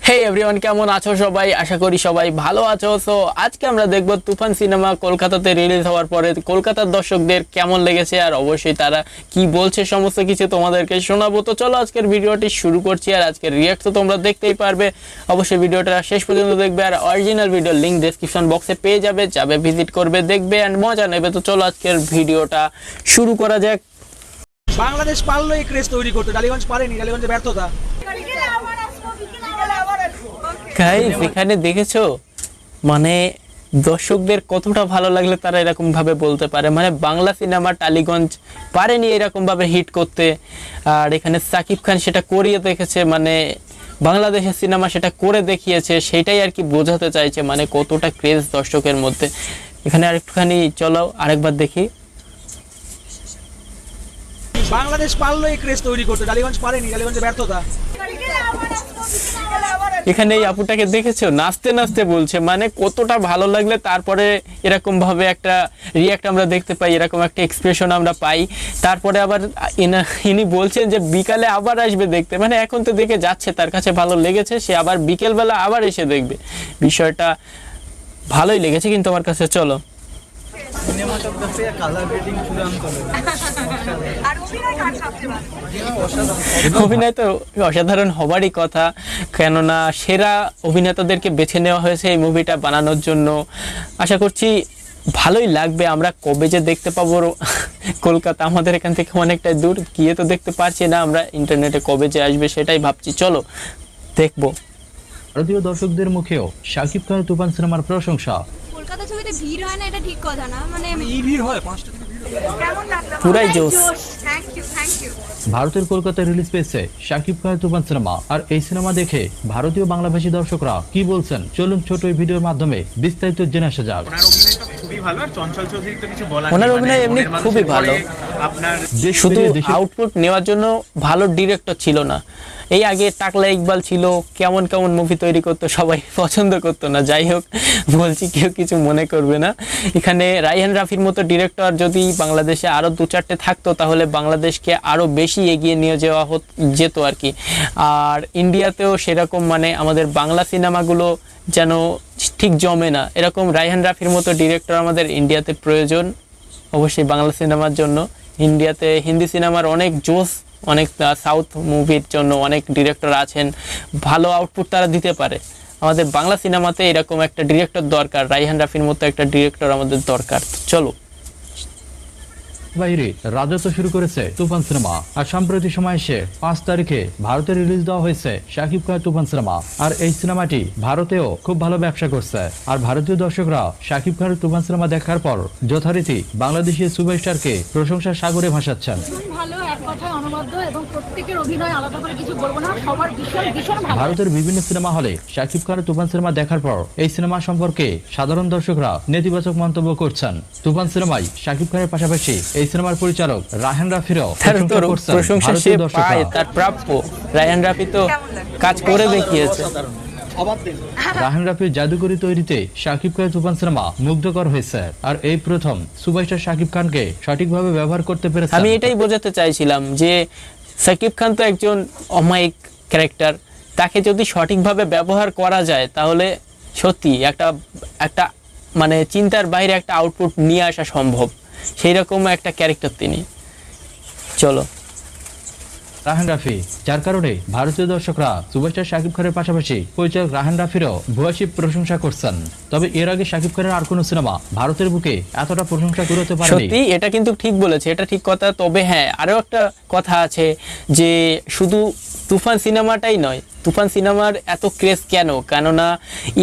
হেই everyone, কেমন আছো সবাই? আশা করি সবাই ভালো আছো। সো আজকে আমরা দেখব তুফান সিনেমা কলকাতাতে রিলিজ হওয়ার পরে কলকাতার দর্শকদের কেমন লেগেছে, আর অবশ্যই তারা কি বলছে সমস্ত কিছু তোমাদেরকে শোনাবো। তো চলো আজকের ভিডিওটি শুরু করছি, আর আজকের রিয়াক্ট তো তোমরা দেখতেই পারবে। অবশ্যই ভিডিওটা শেষ পর্যন্ত দেখবে, আর অরিজিনাল ভিডিওর লিঙ্ক ডেসক্রিপশন বক্সে পেয়ে যাবে, ভিজিট করবে, দেখবে অ্যান্ড মজা নেবে। তো চলো আজকের ভিডিওটা শুরু করা যাক। বাংলাদেশ পারলো এই ক্রেজ তৈরি করতে, টালিগঞ্জ পারেনি, টালিগঞ্জে ব্যর্থতা। গাইস, এখানে দেখেছো মানে দর্শকদের কতটা ভালো লাগলে তারা এরকম ভাবে বলতে পারে, মানে বাংলা সিনেমা টালিগঞ্জ পারেনি এরকম ভাবে হিট করতে, আর এখানে সাকিব খান সেটা করিয়ে দেখেছে, মানে বাংলাদেশের সিনেমা সেটা করে দেখিয়েছে, সেটাই আর কি বোঝাতে চাইছে, মানে কতটা ক্রেজ দর্শকের মধ্যে। এখানে আরেকটুখানি চলো আরেকবার দেখি। বাংলাদেশ পারলো এই ক্রেজ তৈরি করতে, টালিগঞ্জ পারেনি, টালিগঞ্জে ব্যর্থতা। এখানে এই আপুটাকে দেখেছো নাচতে নাচতে বলছে, মানে কতটা ভালো লাগলে তারপরে এরকম ভাবে একটা রিয়াক্ট আমরা দেখতে পাই, এরকম একটা এক্সপ্রেশন আমরা পাই। তারপরে আবার ইনি বলছেন যে বিকালে আবার আসবে দেখতে, মানে এখন তো দেখে যাচ্ছে, তার কাছে ভালো লেগেছে, সে আবার বিকেলবেলা আবার এসে দেখবে। বিষয়টা ভালোই লেগেছে কিন্তু আমার কাছে। চলো অভিনয় তো অসাধারণ হবারই কথা, কেননা সেরা অভিনেতাদেরকে বেছে নেওয়া হয়েছে এই মুভিটা বানানোর জন্য। আশা করছি ভালোই লাগবে। আমরা কবে যে দেখতে পাবো কলকাতা আমাদের এখান থেকে অনেকটাই দূর, গিয়ে তো দেখতে পারছি না আমরা, ইন্টারনেটে কবে যে আসবে সেটাই ভাবছি। চলো দেখবো। ভারতীয় দর্শকদের মুখেও শাকিব খান তুফান সিনেমার প্রশংসা। কলকাতা ছবিতে ভিড় হয় না, এটা ঠিক কথা না, মানে এই ভিড় হয় 5টা থেকে কেমন লাগলো? পুরাই জোশ। Thank you. ভারতের কলকাতায় রিলিজ পেয়েছে শাকিব খানের তুফান সিনেমা, আর এই সিনেমা দেখে ভারতীয় বাংলাভাষী দর্শকরা কি বলছেন চলুন ছোট এই ভিডিওর মাধ্যমে বিস্তারিত জেনে আসা যাক। ওনার অভিনয় এমনি খুবই ভালো, শুধু আউটপুট নেওয়ার জন্য ভালো ডিরেক্টর ছিল না। এই আগে টাকলা ইকবাল ছিল, কেমন কেমন মুভি তৈরি করতো, সবাই পছন্দ করতো না। যাই হোক, বলছি কেউ কিছু মনে করবে না। এখানে রায়হান রাফির মতো ডিরেক্টর যদি বাংলাদেশে আরও 2-4টে থাকতো, তাহলে বাংলাদেশকে আরও বেশি এগিয়ে নিয়ে যাওয়া যেত আর কি। আর ইন্ডিয়াতেও সেরকম, মানে আমাদের বাংলা সিনেমাগুলো যেন ঠিক জমে না, এরকম রায়হান রাফির মতো ডিরেক্টর আমাদের ইন্ডিয়াতে প্রয়োজন অবশ্যই বাংলা সিনেমার জন্য। ইন্ডিয়াতে হিন্দি সিনেমার অনেক জোশ, অনেক সাউথ মুভির জন্য অনেক ডিরেক্টর আছেন, ভালো আউটপুট তারা দিতে পারে। আমাদের বাংলা সিনেমাতে এরকম একটা ডিরেক্টর দরকার, রায়হান রাফির মতো একটা ডিরেক্টর আমাদের দরকার। চলো বাইরে রাজত্ব শুরু করেছে তুফান সিনেমা, আর সাম্প্রতিক সময় এসে 5 তারিখে ভারতে রিলিজ দেওয়া হয়েছে শাকিব খানের তুফান সিনেমা। আর এই সিনেমাটি ভারতেও খুব ভালো ব্যবসা করছে, আর ভারতীয় দর্শকরা শাকিব খানের তুফান সিনেমা দেখার পর যথারীতি বাংলাদেশি সুপারস্টারকে প্রশংসার সাগরে ভাসাচ্ছেন। ভালো, এক কথায় অনবদ্য, এবং প্রত্যেকের অভিনয় আলাদা করে কিছু বলবো না, সবার ভীষণ ভালো। ভারতের বিভিন্ন সিনেমা হলে শাকিব খানের তুফান সিনেমা দেখার পর এই সিনেমা সম্পর্কে সাধারণ দর্শকরা নেতিবাচক মন্তব্য করছেন। তুফান সিনেমায় শাকিব খানের পাশাপাশি এই সিনেমার পরিচালক রায়হান রাফিরও প্রশংসা সে পায়, তার প্রাপ্য। রায়হান রাফি তো কাজ করে দেখিয়েছে। রায়হান রাফির জাদুকরি তৈরিতে শাকিব খানের তুফান সিনেমা মুগ্ধকর হয়েছে, আর এই প্রথম সুপারস্টার শাকিব খানকে সঠিকভাবে ব্যবহার করতে পেরেছে। আমি এটাই বোঝাতে চাইছিলাম যে শাকিব খান তো একজন অমায়িক ক্যারেক্টার, তাকে যদি সঠিকভাবে ব্যবহার করা যায় তাহলে সত্যি একটা মানে চিন্তার বাইরে একটা আউটপুট নিয়ে আসা সম্ভব, সেই রকম একটা ক্যারেক্টার তিনি। চলো রায়হান রাফি, যার কারণে ভারতীয় দর্শকরা সুপারস্টার শাকিব খানের পাশাপাশি পরিচালক রায়হান রাফিরও ভূয়সী প্রশংসা করছেন। তবে এর আগে শাকিব খানের আর কোনো সিনেমা ভারতের বুকে এতটা প্রশংসা করতে পারেনি। সত্যি এটা কিন্তু ঠিক বলেছে, এটা ঠিক কথা। তবে হ্যাঁ, আরও একটা কথা আছে যে শুধু তুফান সিনেমাটাই নয়, তুফান সিনেমার এত ক্রেজ কেন? কেননা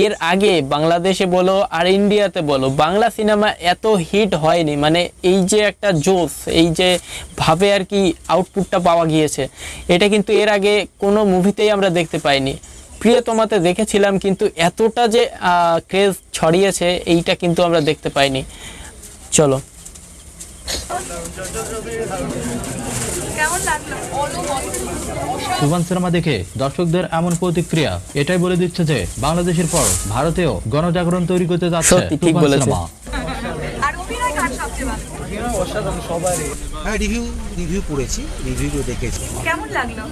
এর আগে বাংলাদেশে বলো আর ইন্ডিয়াতে বলো বাংলা সিনেমা এত হিট হয়নি, মানে এই যে একটা জোশ, এই যে ভাবে আর কি আউটপুটটা পাওয়া গিয়েছে, এটা কিন্তু এর আগে কোনো মুভিতেই আমরা দেখতে পাইনি। প্রিয়তমাতে দেখেছিলাম, কিন্তু এতটা যে ক্রেজ ছড়িয়েছে এইটা কিন্তু আমরা দেখতে পাইনি। চলো তুফান সিনেমা দেখে দর্শকদের এমন প্রতিক্রিয়া এটাই বলে দিচ্ছে যে বাংলাদেশের পর ভারতেও গণজাগরণ তৈরি করতে যাচ্ছে তুফান সিনেমা। হ্যাঁ রিভিউ পড়েছি, রিভিউ দেখেছি। কেমন লাগলো?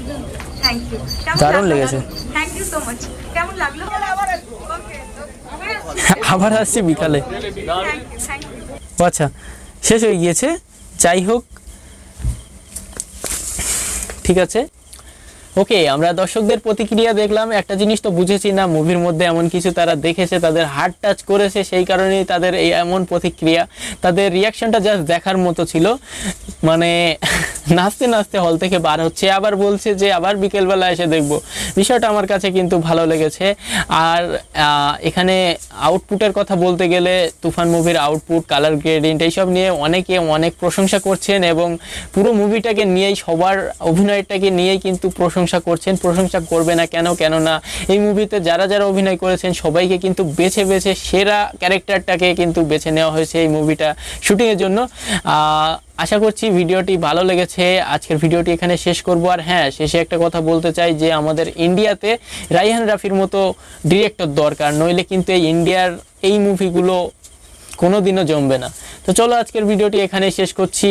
Thank you. দারুণ লেগেছে। Thank you so much. কেমন লাগলো? ওকে। আবার আসছে বিকালে। Thank you. আচ্ছা, শেষ হয়ে গিয়েছে। যাই হোক, ঠিক আছে। ওকে, আমরা দর্শকদের প্রতিক্রিয়া দেখলাম। একটা জিনিস তো বুঝেছি না, মুভির মধ্যে এমন কিছু তারা দেখেছে, তাদের হার্ট টাচ করেছে, সেই কারণেই তাদের এই এমন প্রতিক্রিয়া। তাদের রিয়াকশনটা জাস্ট দেখার মতো ছিল। মানে নাচতে নাচতে হল থেকে বার হচ্ছে, আবার বলছে যে আবার বিকেলবেলা এসে দেখব। বিষয়টা আমার কাছে কিন্তু ভালো লেগেছে। আর এখানে আউটপুটের কথা বলতে গেলে তুফান মুভির আউটপুট, কালার গ্রেডিং এইসব নিয়ে অনেকে অনেক প্রশংসা করছেন, এবং পুরো মুভিটাকে নিয়েই, সবার অভিনয়টাকে নিয়েই কিন্তু প্রশংসা করছেন। প্রশংসা করবে না কেন? কেননা এই মুভিতে যারা যারা অভিনয় করেছেন সবাইকে কিন্তু বেছে বেছে সেরা ক্যারেক্টারটাকে কিন্তু বেছে নেওয়া হয়েছে এই মুভিটা শুটিংয়ের জন্য। আশা করছি ভিডিওটি ভালো লেগেছে। আজকের ভিডিওটি এখানে শেষ করব। আর হ্যাঁ, শেষে একটা কথা বলতে চাই যে আমাদের ইন্ডিয়াতে রাইহান রাফির মতো ডিরেক্টর দরকার, নইলে কিন্তু এই ইন্ডিয়ার এই মুভিগুলো কোনোদিনও জমবে না। তো চলো আজকের ভিডিওটি এখানে শেষ করছি।